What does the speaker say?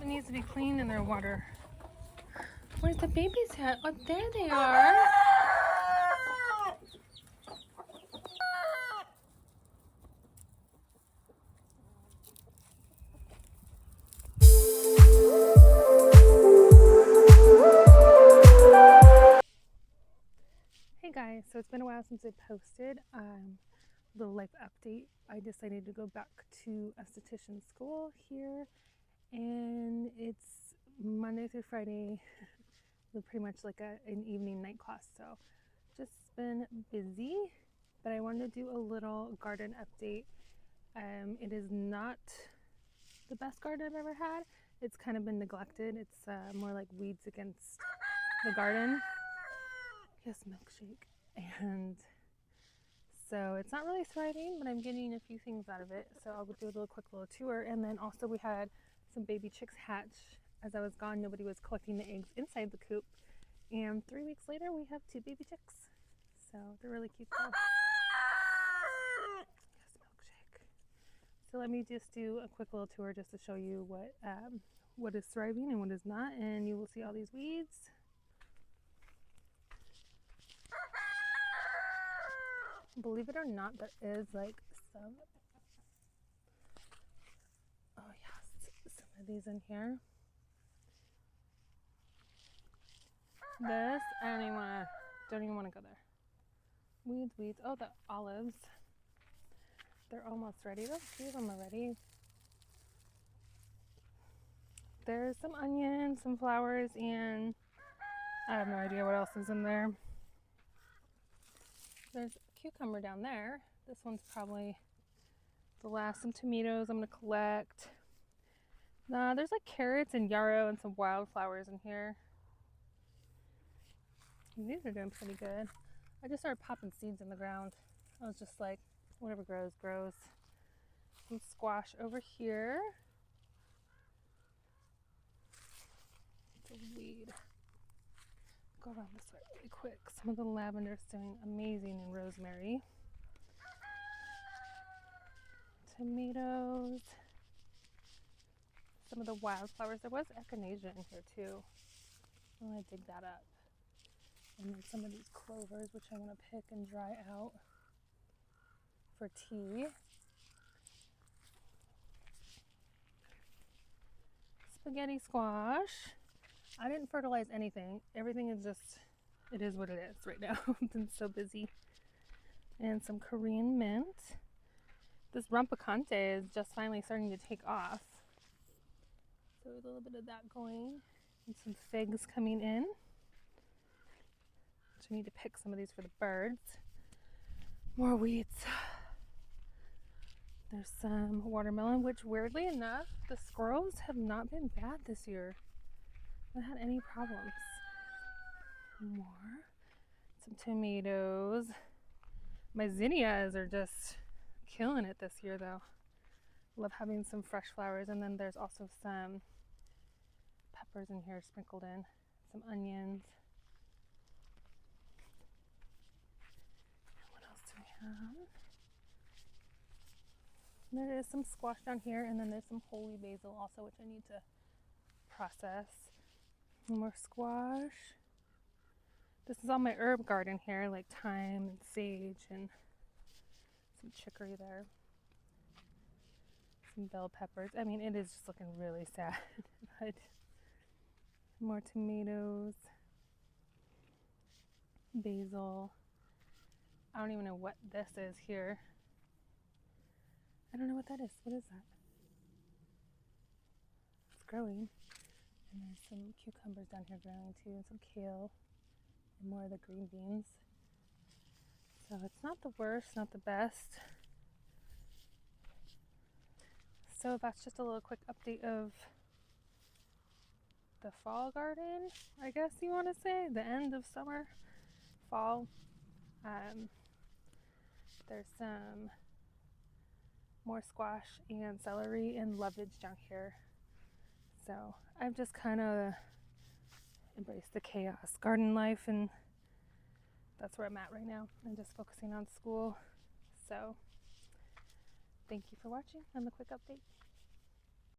needs to be cleaned in their water. Where's the babies at? Oh, there they are. Hey guys, so it's been a while since I posted little life update. I decided to go back to esthetician school here, and it's Monday through Friday, pretty much like an evening night class. So just been busy, but I wanted to do a little garden update. It is not the best garden I've ever had. It's kind of been neglected. It's more like weeds against the garden. Yes, milkshake. And so it's not really thriving, but I'm getting a few things out of it. So I'll do a quick little tour. And then also we had some baby chicks hatch. As I was gone, nobody was collecting the eggs inside the coop. And 3 weeks later, we have 2 baby chicks. So they're really cute though. Yes, milkshake. So let me just do a quick little tour just to show you what is thriving and what is not. And you will see all these weeds. Believe it or not, there is like some, oh yes, some of these in here. This, I don't even want to go there. Weeds, oh, the olives. They're almost ready. There's a few of them already. There's some onions, some flowers, and I have no idea what else is in there. There's a cucumber down there. This one's probably the last. Some tomatoes I'm going to collect. There's like carrots and yarrow and some wildflowers in here. And these are doing pretty good. I just started popping seeds in the ground. I was just like, whatever grows, grows. Some squash over here. It's a weed. Go around this way really quick. Some of the lavender is doing amazing, and rosemary. Tomatoes. Some of the wildflowers. There was echinacea in here too. I'm going to dig that up. And then some of these clovers, which I want to pick and dry out for tea. Spaghetti squash. I didn't fertilize anything. Everything is just, it is what it is right now. I've been so busy. And some Korean mint. This rumpicante is just finally starting to take off. So a little bit of that going. And some figs coming in. I need to pick some of these for the birds. More weeds. There's some watermelon, which weirdly enough, the squirrels have not been bad this year. I haven't had any problems. More. Some tomatoes. My zinnias are just killing it this year though. Love having some fresh flowers. And then there's also some peppers in here sprinkled in. Some onions. There is some squash down here, and then there's some holy basil also, which I need to process. More squash. This is all my herb garden here, like thyme and sage and some chicory there. Some bell peppers. I mean, it is just looking really sad, but more tomatoes, basil. I don't even know what this is here. I don't know what that is. What is that? It's growing. And there's some cucumbers down here growing too, and some kale, and more of the green beans. So it's not the worst, not the best. So that's just a little quick update of the fall garden, I guess you want to say. The end of summer, fall. There's some more squash and celery and lovage down here. So I've just kind of embraced the chaos garden life, and that's where I'm at right now. I'm just focusing on school. So thank you for watching on the quick update.